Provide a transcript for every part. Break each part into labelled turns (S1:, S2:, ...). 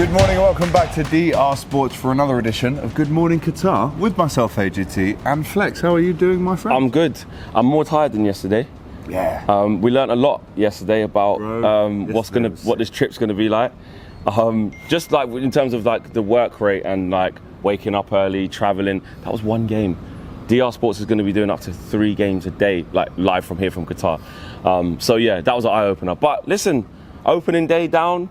S1: Good morning and welcome back to DR Sports for another edition of Good Morning Qatar with myself, AGT, and Flex. How are you doing, my friend?
S2: I'm good. I'm more tired than yesterday.
S1: Yeah.
S2: We learnt a lot yesterday about what this trip's gonna be like. Just like in terms of like the work rate and like waking up early, traveling. That was one game. DR Sports is going to be doing up to 3 games a day, like live from here from Qatar. So yeah, that was an eye opener. But listen, opening day down.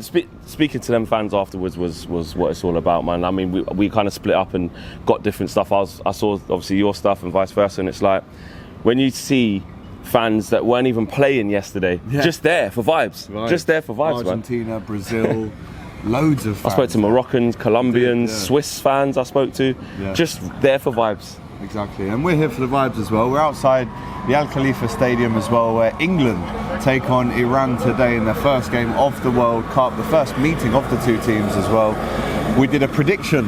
S2: Speaking to them fans afterwards was what it's all about, man. I mean, we kind of split up and got different stuff. I saw obviously your stuff and vice versa, and it's like when you see fans that weren't even playing yesterday, just there for vibes, just there for vibes,
S1: Argentina, man. Brazil, loads of fans.
S2: I spoke to Moroccans, Colombians, Swiss fans I spoke to, just there for vibes.
S1: Exactly, and we're here for the vibes as well. We're outside the Al Khalifa Stadium as well, where England take on Iran today in their first game of the World Cup, the first meeting of the two teams as well. We did a predicted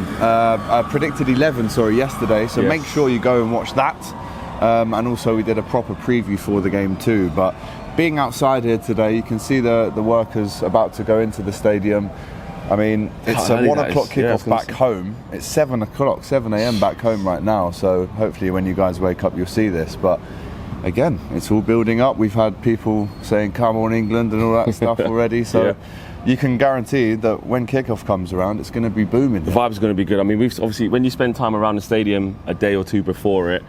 S1: 11, yesterday, so make sure you go and watch that. And also we did a proper preview for the game too. But being outside here today, you can see the workers about to go into the stadium. I mean, it's a 1 o'clock kickoff back home. It's 7 o'clock, 7 a.m. back home right now. So hopefully when you guys wake up, you'll see this. But again, it's all building up. We've had people saying, come on England and all that stuff already. So you can guarantee that when kickoff comes around, it's going to be booming.
S2: The vibe's going to be good. I mean, we've obviously, when you spend time around the stadium a day or two before it,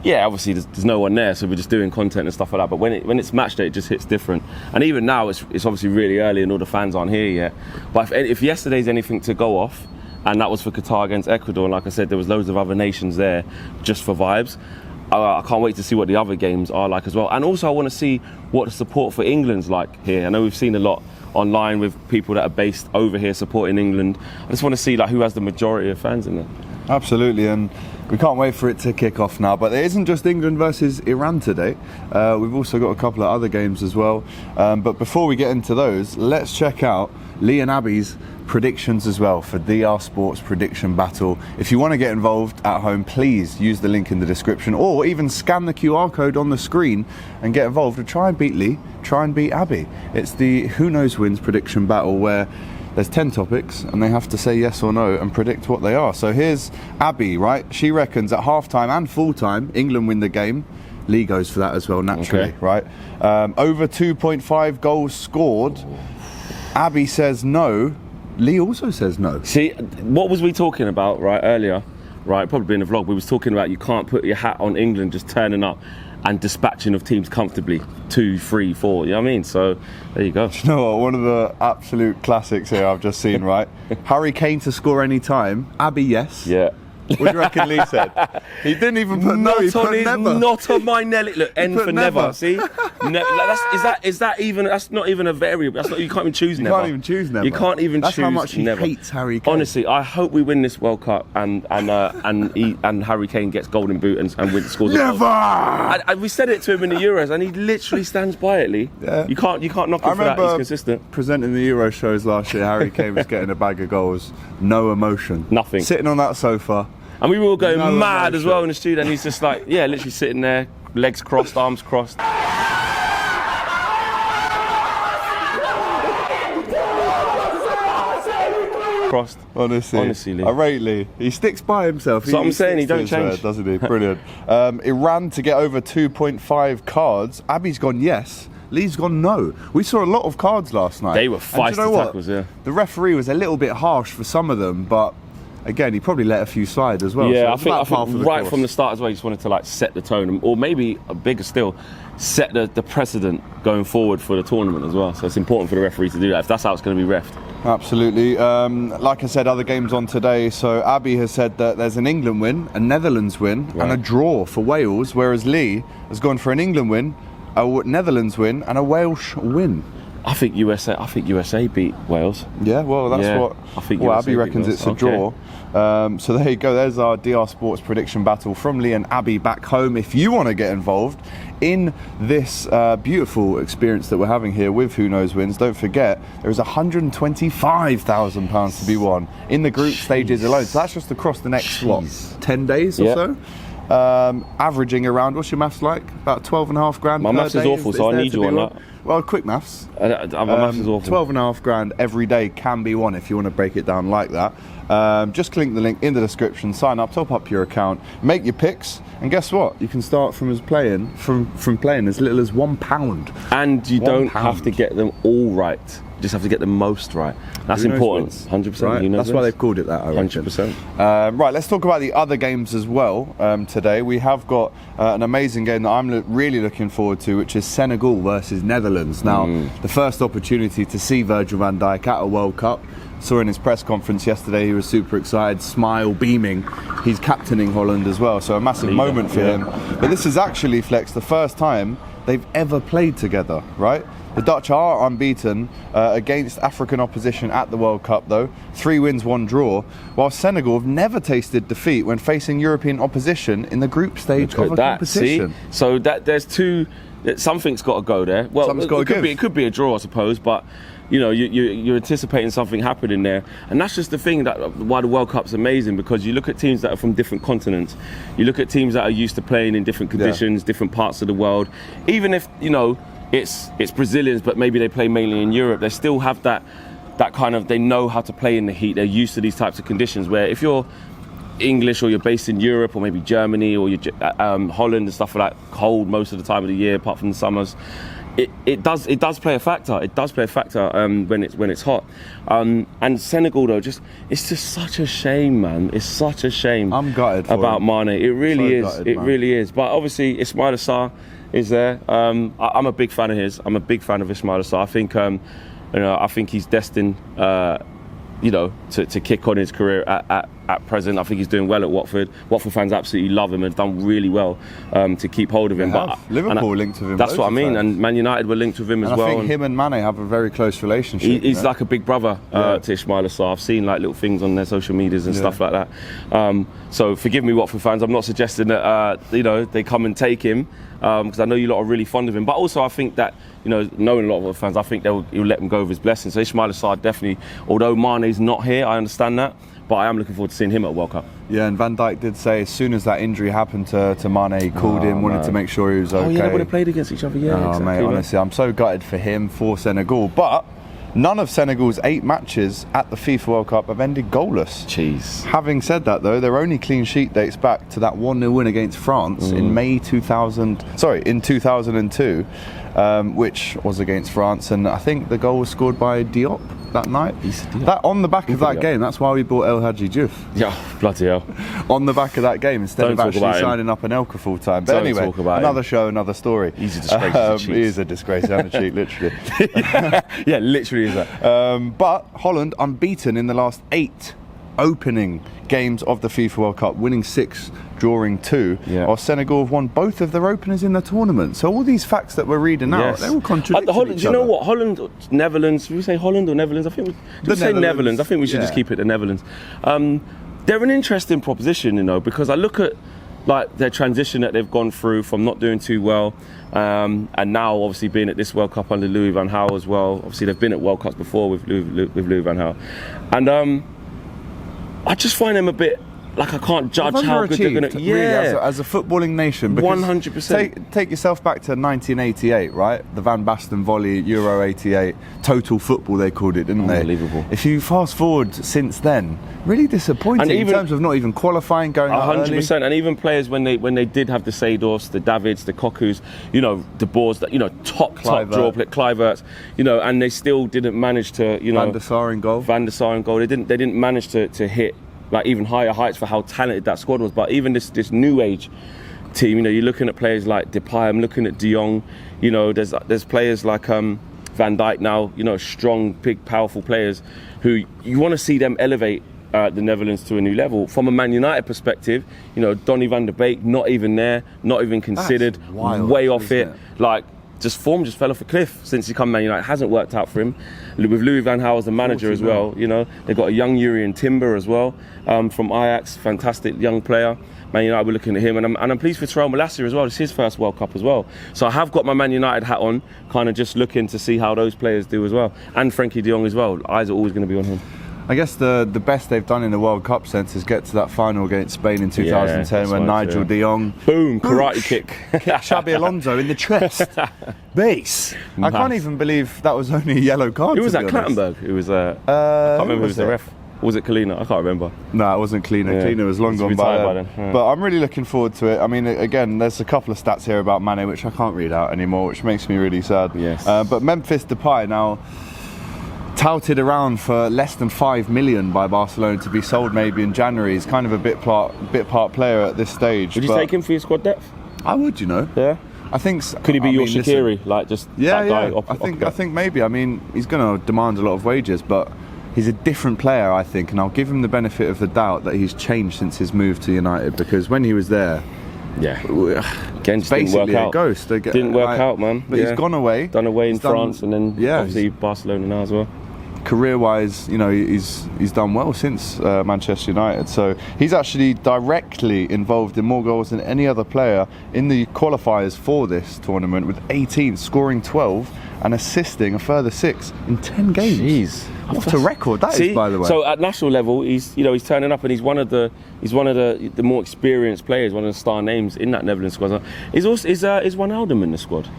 S2: obviously there's no one there, so we're just doing content and stuff like that. But when it's match day, it just hits different. And even now, it's obviously really early and all the fans aren't here yet. But if yesterday's anything to go off, and that was for Qatar against Ecuador, and like I said, there was loads of other nations there just for vibes. I can't wait to see what the other games are like as well. And also I want to see what the support for England's like here. I know we've seen a lot online with people that are based over here supporting England. I just want to see like who has the majority of fans in there.
S1: Absolutely, and we can't wait for it to kick off now. But it isn't just England versus Iran today. We've also got a couple of other games as well. But before we get into those, let's check out Lee and Abby's predictions as well for DR Sports Prediction Battle. If you want to get involved at home, please use the link in the description, or even scan the QR code on the screen and get involved and try and beat Lee, try and beat Abby. It's the Who Knows Wins Prediction Battle, where there's 10 topics and they have to say yes or no and predict what they are. So here's Abby, right? She reckons at half-time and full-time, England win the game. Lee goes for that as well, naturally, right? Over 2.5 goals scored. Abby says no. Lee also says no.
S2: See, what was we talking about earlier? Probably in the vlog, we was talking about you can't put your hat on England just turning up and dispatching of teams comfortably, 2, 3, 4, you know what I mean? So there you go.
S1: You know what, one of the absolute classics here I've just seen, right? Harry Kane to score any time. Abby, yes.
S2: Yeah.
S1: What do you reckon Lee said? He didn't even put no, he put never.
S2: Not on my Nelly. Look, N for never. See? Is that even? That's not even a variable. That's not. You can't even choose never.
S1: You can't even choose never.
S2: You can't even
S1: choose
S2: never.
S1: That's how much he hates Harry Kane.
S2: Honestly, I hope we win this World Cup and Harry Kane gets Golden Boot and scores.
S1: Never.
S2: We said it to him in the Euros, and he literally stands by it, Lee. Yeah. You can't knock him for that. He's consistent.
S1: Presenting the Euro shows last year, Harry Kane was getting a bag of goals, no emotion,
S2: nothing,
S1: sitting on that sofa.
S2: And we were all going mad as well in the studio, and he's just like, literally sitting there, legs crossed, arms crossed. Crossed.
S1: Honestly,
S2: Lee.
S1: I rate Lee. He sticks by himself.
S2: So I'm saying he don't change,
S1: doesn't he? Brilliant. Iran to get over 2.5 cards. Abby's gone yes. Lee's gone no. We saw a lot of cards last night.
S2: They were feisty tackles, yeah.
S1: The referee was a little bit harsh for some of them, but again, he probably let a few slide as well.
S2: Yeah,
S1: so
S2: I think right from the start as well, he just wanted to like set the tone, or maybe bigger still, set the precedent going forward for the tournament as well. So it's important for the referee to do that if that's how it's going to be reffed.
S1: Absolutely. Like I said, other games on today. So Abby has said that there's an England win, a Netherlands win, and a draw for Wales, whereas Lee has gone for an England win, a Netherlands win, and a Welsh win.
S2: I think USA beat Wales.
S1: Yeah, well, that's what
S2: I think
S1: Abby reckons it's a draw. So there you go. There's our DR Sports prediction battle from Lee and Abby back home. If you want to get involved in this beautiful experience that we're having here with Who Knows Wins, don't forget there is £125,000 to be won in the group stages alone. So that's just across the next 10 days or so. averaging around, what's your maths like? About 12.5 grand.
S2: My maths is awful, so I need you on that.
S1: Well, quick maths.
S2: My maths is awful.
S1: 12.5 grand every day can be won if you want to break it down like that. Just click the link in the description, sign up, top up your account, make your picks, and guess what? You can start from playing as little as £1.
S2: And you don't have to get them all right. You just have to get the most right. That's important. 100%.
S1: Right? That's why they've called it that, I reckon.
S2: 100%.
S1: Right, let's talk about the other games as well today. We have got an amazing game that I'm really looking forward to, which is Senegal versus Netherlands. Now, the first opportunity to see Virgil van Dijk at a World Cup. Saw in his press conference yesterday, he was super excited, smile, beaming. He's captaining Holland as well, so a massive moment for him. But this is actually, Flex, the first time they've ever played together, right? The Dutch are unbeaten against African opposition at the World Cup, though. 3 wins, 1 draw, while Senegal have never tasted defeat when facing European opposition in the group stage of a competition.
S2: See? So there's two. Something's got to go there. Well, it could be a draw, I suppose, but you know, you're anticipating something happening there, and that's just the thing that why the World Cup's amazing, because you look at teams that are from different continents, you look at teams that are used to playing in different conditions, different parts of the world. Even if it's Brazilians, but maybe they play mainly in Europe, they still have that kind of, they know how to play in the heat. They're used to these types of conditions. Where if you're English or you're based in Europe or maybe Germany or you're Holland and stuff like that, cold most of the time of the year apart from the summers. It does play a factor. It does play a factor when it's hot. And Senegal though, it's just such a shame, man. It's such a shame.
S1: I'm gutted
S2: about Mane. It really is.
S1: Gutted,
S2: it really is. But obviously, Ismaila Sarr is there. I'm a big fan of his. I'm a big fan of Ismaila Sarr. I think he's destined. To kick on his career at present. I think he's doing well at Watford. Watford fans absolutely love him and have done really well to keep hold of him.
S1: But Liverpool linked with him.
S2: That's what I mean. And Man United were linked with him as well.
S1: I think him and Mane have a very close relationship.
S2: He's like a big brother to Ismaila Sarr. I've seen like little things on their social medias and stuff like that. So forgive me, Watford fans. I'm not suggesting that they come and take him, because I know you lot are really fond of him. But also I think that, knowing a lot of fans, I think he'll let him go with his blessings. So Ismaila Sarr definitely, although Mane's not here, I understand that, but I am looking forward to seeing him at World Cup.
S1: Yeah, and Van Dijk did say as soon as that injury happened to Mane, he called him, wanted to make sure he was okay.
S2: Oh yeah, they would have played against each other. Yeah, exactly,
S1: mate, honestly, I'm so gutted for him, for Senegal. But none of Senegal's 8 matches at the FIFA World Cup have ended goalless.
S2: Jeez.
S1: Having said that, though, their only clean sheet dates back to that 1-0 win against France in 2002, which was against France, and I think the goal was scored by Diop that night. That on the back of that game, that's why we bought El Hadji Diouf.
S2: Yeah, bloody hell.
S1: On the back of that game, instead of actually signing up an Elka full time. But anyway, another show, another story.
S2: He's a disgrace.
S1: He is a disgrace and a cheat, literally.
S2: Yeah, literally is that.
S1: But Holland unbeaten in the last 8 opening games of the FIFA World Cup, winning 6, drawing 2. While Senegal have won both of their openers in the tournament. So all these facts that we're reading out, they all contradict each other.
S2: Do you know what? Holland, Netherlands. Did we say Holland or Netherlands? I think we say Netherlands. I think we should just keep it the Netherlands. They're an interesting proposition, because I look at like their transition that they've gone through from not doing too well, and now obviously being at this World Cup under Louis van Gaal as well. Obviously they've been at World Cups before with Louis van Gaal, and I just find them a bit like, I can't judge how good they're going to. Yeah,
S1: really, as a footballing nation.
S2: 100%.
S1: Take yourself back to 1988, right? The Van Basten volley, Euro '88, total football they called it, didn't they?
S2: Unbelievable.
S1: If you fast forward since then, really disappointing in terms of not even qualifying, going
S2: 100%. And even players when they did have the Seydorfs, the Davids, the Kokus, the Boers, that top draw play, Kluiverts, and they still didn't manage to,
S1: Van der Sar in goal.
S2: They didn't manage to hit like even higher heights for how talented that squad was. But even this new age team, you're looking at players like Depay, I'm looking at De Jong, there's players like Van Dijk now, strong, big, powerful players who you want to see them elevate the Netherlands to a new level. From a Man United perspective, Donny van der Beek, not even there, not even considered,
S1: wild,
S2: way off it. Like, form just fell off a cliff since he come Man United. It hasn't worked out for him. With Louis van Gaal as the manager as well, they've got a young Jurien Timber as well from Ajax, fantastic young player. Man United, we're looking at him, and I'm pleased for Terrell Malacia as well. It's his first World Cup as well. So I have got my Man United hat on, kind of just looking to see how those players do as well, and Frankie de Jong as well. Eyes are always going to be on him.
S1: I guess the best they've done in the World Cup sense is get to that final against Spain in 2010 when Nigel de Jong
S2: boom, karate kicked
S1: Xabi Alonso in the chest. Base. I can't even believe that was only a yellow card.
S2: Who was that? Clattenburg. It was. I can't remember who was the ref. Or was it Kalina? I can't remember.
S1: No, it wasn't Kalina. Yeah. Kalina was long gone by then. Yeah. But I'm really looking forward to it. I mean, again, there's a couple of stats here about Mane which I can't read out anymore, which makes me really sad.
S2: Yes.
S1: But Memphis Depay now touted around for less than 5 million by Barcelona to be sold maybe in January. He's kind of a bit part player at this stage.
S2: Would you take him for your squad depth?
S1: I would, you know.
S2: Yeah.
S1: I think.
S2: Could he be your Shaqiri? Like just that guy
S1: I think maybe. I mean, he's going to demand a lot of wages, but he's a different player, I think, and I'll give him the benefit of the doubt that he's changed since his move to United, because when he was there,
S2: Gens didn't work out.
S1: A ghost.
S2: Didn't work out, man.
S1: But he's gone away.
S2: Done away in France, and then obviously Barcelona now as well.
S1: Career-wise, you know, he's done well since Manchester United. So he's actually directly involved in more goals than any other player in the qualifiers for this tournament, with 18, scoring 12 and assisting a further 6 in 10 games.
S2: Jeez.
S1: What a record that is, by the way.
S2: So at national level, he's turning up, and he's one of the more experienced players, one of the star names in that Netherlands squad. Is Wijnaldum in the squad?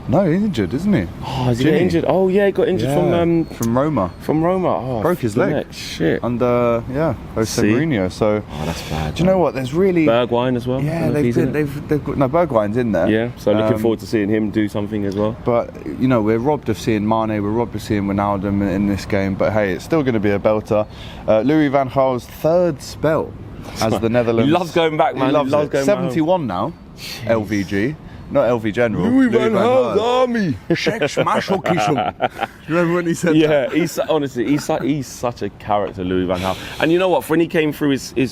S1: No, he's injured, isn't he?
S2: Oh, is he injured? Oh, yeah, he got injured
S1: from Roma.
S2: From Roma. Oh,
S1: broke his leg.
S2: Shit.
S1: Under Jose Mourinho. So.
S2: Oh, that's bad.
S1: Do you know what? There's really
S2: Bergwijn as well.
S1: Yeah, they've got Bergwijn's in there.
S2: Yeah. So looking forward to seeing him do something as well.
S1: But you know, we're robbed of seeing Mane. We're robbed of seeing Wijnaldum in this game. But hey, it's still going to be a belter. Louis van Gaal's third spell as the Netherlands.
S2: He loves going back, man.
S1: He loves going 71 now. Jeez. LVG. Not LV General. Louis van Gaal's army. Sheikh Smash or Kishum. You remember when he said that?
S2: Yeah, he's such a character, Louis van Gaal. And you know what? When he came through he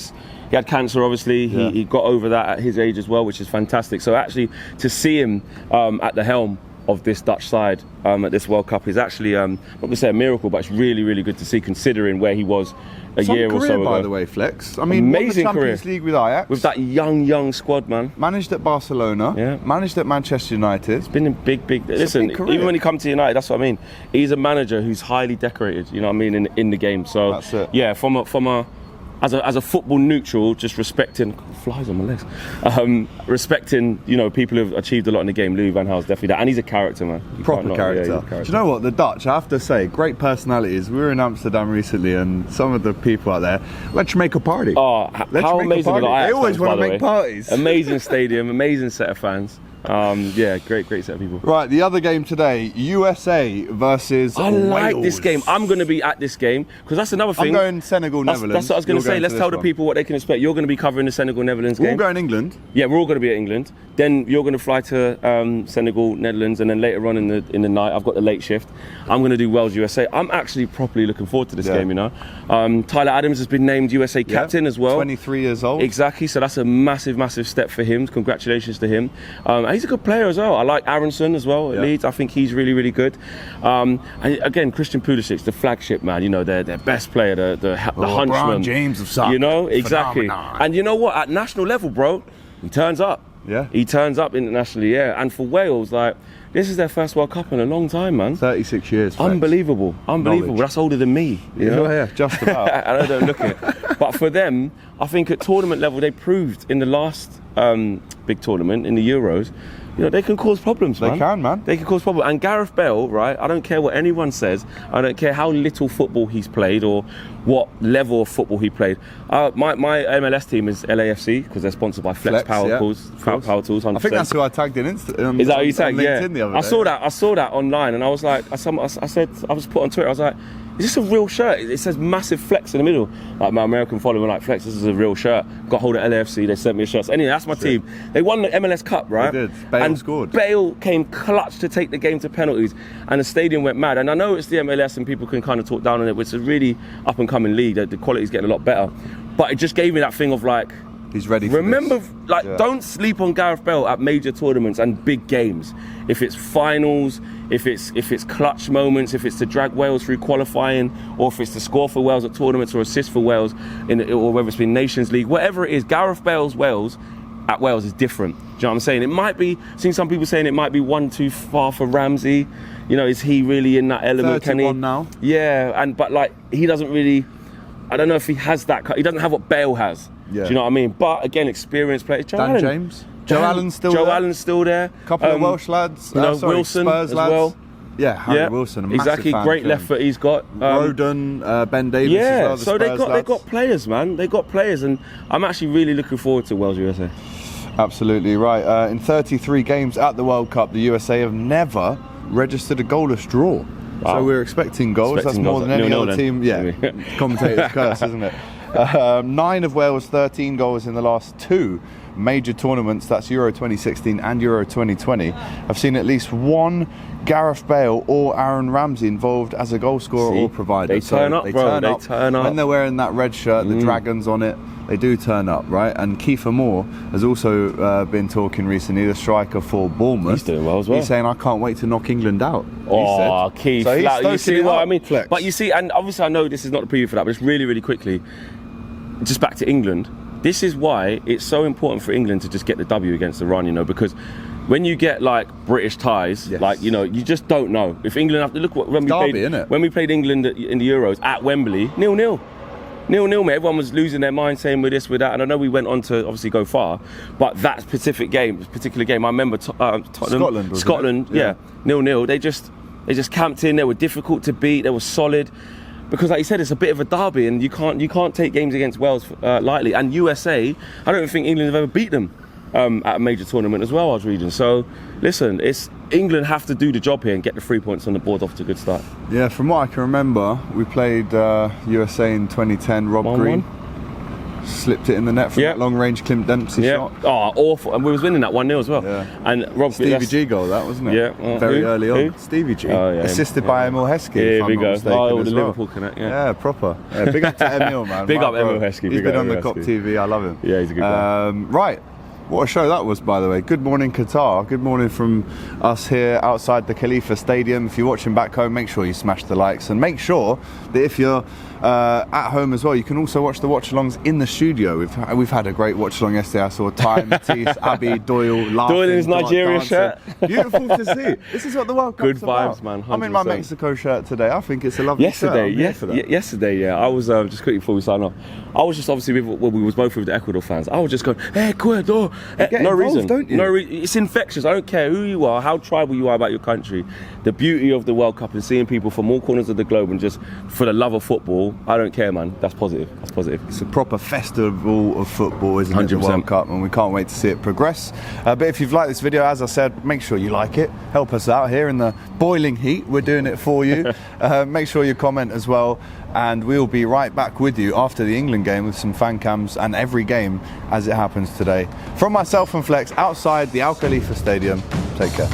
S2: had cancer, obviously. He got over that at his age as well, which is fantastic. So actually, to see him at the helm of this Dutch side at this World Cup is actually, I'm not going to say a miracle, but it's really, really good to see, considering where he was a year or so ago.
S1: By the way, Flex. I mean,
S2: amazing
S1: won the Champions
S2: career
S1: League with Ajax.
S2: With that young squad, man.
S1: Managed at Barcelona. Managed at Manchester United.
S2: It's been a big. Listen, even when he comes to United, that's what I mean. He's a manager who's highly decorated. You know what I mean in the game. So
S1: that's it.
S2: Yeah, as a football neutral, just respecting flies on my legs. Respecting, people who've achieved a lot in the game. Louis van Gaal's definitely that, and he's a character, man.
S1: Proper character. Do you know what, the Dutch? I have to say, great personalities. We were in Amsterdam recently, and some of the people out there. Let's make a party.
S2: Oh, how amazing!
S1: They always want to make parties.
S2: Amazing stadium, amazing set of fans. Great set of people.
S1: Right, the other game today, USA versus
S2: I
S1: Wales.
S2: like this game. I'm going to be at this game, because that's another thing.
S1: I'm going Senegal, Netherlands.
S2: That's what I was going to say. Let's tell the people what they can expect. You're going to be covering the Senegal, Netherlands game.
S1: We're all going England.
S2: Yeah, we're all going to be at England. Then you're going to fly to Senegal, Netherlands, and then later on in the night, I've got the late shift. I'm going to do Wales, USA. I'm actually properly looking forward to this game, Tyler Adams has been named USA captain as well.
S1: 23 years old.
S2: Exactly, so that's a massive step for him. Congratulations to him. And he's a good player as well. I like Aronson as well at Leeds. I think he's really good. And again, Christian Pulisic, the flagship man. Their best player, the hunchman.
S1: LeBron James of soccer.
S2: Exactly.
S1: Phenomenon.
S2: And you know what? At national level, bro, he turns up.
S1: Yeah.
S2: He turns up internationally. Yeah. And for Wales, this is their first World Cup in a long time, man.
S1: 36 years. Flex.
S2: Unbelievable.
S1: Knowledge.
S2: That's older than me.
S1: Yeah, just about.
S2: And I don't look it. But for them, I think at tournament level, they proved in the last big tournament in the Euros. They can cause problems, man.
S1: They can, man.
S2: They can cause problems. And Gareth Bale, right, I don't care what anyone says. I don't care how little football he's played or what level of football he played. My MLS team is LAFC, because they're sponsored by Flex Power Tools. Power Tools, 100%.
S1: I think that's who I tagged in Instagram.
S2: Is that who you tagged? Yeah.
S1: The other day.
S2: I saw that online, and I was like, I was put on Twitter, I was like, is this a real shirt? It says massive Flex in the middle. Like my American follower, like, Flex, this is a real shirt. Got hold of LAFC, they sent me a shirt. So anyway, that's my team. They won the MLS Cup, right?
S1: They did. Bale scored.
S2: Bale came clutch to take the game to penalties, and the stadium went mad. And I know it's the MLS and people can kind of talk down on it, but it's a really up and coming league. The quality's getting a lot better. But it just gave me that thing of like,
S1: he's ready for
S2: remember,
S1: this.
S2: Don't sleep on Gareth Bale at major tournaments and big games. If it's finals, if it's clutch moments, if it's to drag Wales through qualifying, or if it's to score for Wales at tournaments or assist for Wales, or whether it's been Nations League, whatever it is, Gareth Bale's Wales at Wales is different. Do you know what I'm saying? It might be, seen some people saying it might be one too far for Ramsey. Is he really in that element?
S1: 31 now.
S2: Yeah, but he doesn't really. I don't know if he has that. He doesn't have what Bale has.
S1: Yeah.
S2: Do you know what I mean? But again, experienced players.
S1: Dan James. Joe Allen's still there.
S2: Joe Allen's still there.
S1: Couple of Welsh lads.
S2: Wilson
S1: Spurs
S2: as
S1: lads.
S2: well.
S1: Yeah, Harry Wilson. A massive
S2: exactly.
S1: fan
S2: Great
S1: of
S2: left
S1: him.
S2: foot he's got.
S1: Roden, Ben Davies as well. The
S2: so
S1: Spurs
S2: they got players, man. They got players, and I'm actually really looking forward to Wales USA.
S1: Absolutely right. In 33 games at the World Cup, the USA have never registered a goalless draw.
S2: Wow.
S1: So we're expecting goals. That's more than any other team. Yeah, commentator's curse, isn't it? 9 of Wales' 13 goals in the last 2 major tournaments, that's Euro 2016 and Euro 2020, have seen at least one Gareth Bale or Aaron Ramsey involved as a goal scorer or provider.
S2: They turn up, bro. They turn up.
S1: When they're wearing that red shirt, the dragons on it, they do turn up, right? And Kiefer Moore has also been talking recently, the striker for Bournemouth.
S2: He's doing well as well.
S1: He's saying, I can't wait to knock England out.
S2: Oh, Keith.
S1: So
S2: you see what I mean?
S1: Flex.
S2: But you see, and obviously I know this is not the preview for that, but just really, really quickly, just back to England. This is why it's so important for England to just get the W against Iran, you know, because when you get like British ties, like, you know, you just don't know. If England have to look when we played England in the Euros at Wembley, 0-0. 0-0, mate. Everyone was losing their mind, saying we're this, we're that. And I know we went on to obviously go far, but that particular game, I remember Tottenham, Scotland, yeah, 0-0. They just camped in. They were difficult to beat. They were solid. Because, like you said, it's a bit of a derby, and you can't take games against Wales lightly. And USA, I don't think England have ever beat them at a major tournament as well. I was reading. So, listen, England have to do the job here and get the 3 points on the board off to a good start. Yeah, from what I can remember, we played USA in 2010. Rob 1-1.
S1: Green slipped it in the net from that long-range Clint Dempsey shot.
S2: Oh, awful! And we was winning that 1-0 as well.
S1: Yeah.
S2: And Rob
S1: Stevie G goal, that wasn't it?
S2: Yeah.
S1: Very early on. Stevie G.
S2: Oh, yeah.
S1: Assisted by Emil Heskey.
S2: Here we go.
S1: Oh,
S2: the Liverpool connect.
S1: Yeah, proper. Yeah, big up to Emil, man.
S2: Big up Emil Heskey.
S1: He's been on the COP TV. I love him.
S2: Yeah, he's a good guy.
S1: Right. What a show that was, by the way. Good morning, Qatar. Good morning from us here outside the Khalifa Stadium. If you're watching back home, make sure you smash the likes, and make sure that if you're at home as well, you can also watch the watch-alongs in the studio. We've had a great watch-along yesterday. I saw Ty, Matisse, Abby, Doyle laughing.
S2: Doyle in his Nigeria shirt.
S1: Beautiful to see. This is what the World Cup's about.
S2: Good vibes, man. 100%.
S1: I'm in my Mexico shirt today. I think it's a lovely shirt.
S2: Yesterday, I was just quickly before we sign off. I was just obviously we was both with the Ecuador fans. I was just going, Ecuador. No reason.
S1: Don't you?
S2: No it's infectious. I don't care who you are, how tribal you are about your country. The beauty of the World Cup and seeing people from all corners of the globe and just for the love of football, I don't care, man. That's positive. That's positive.
S1: It's a proper festival of football, isn't it?
S2: 100%.
S1: The World Cup, and we can't wait to see it progress. But if you've liked this video, as I said, make sure you like it. Help us out here in the boiling heat. We're doing it for you. Make sure you comment as well. And we'll be right back with you after the England game with some fan cams and every game as it happens today. From myself and Flex outside the Al Khalifa Stadium, take care.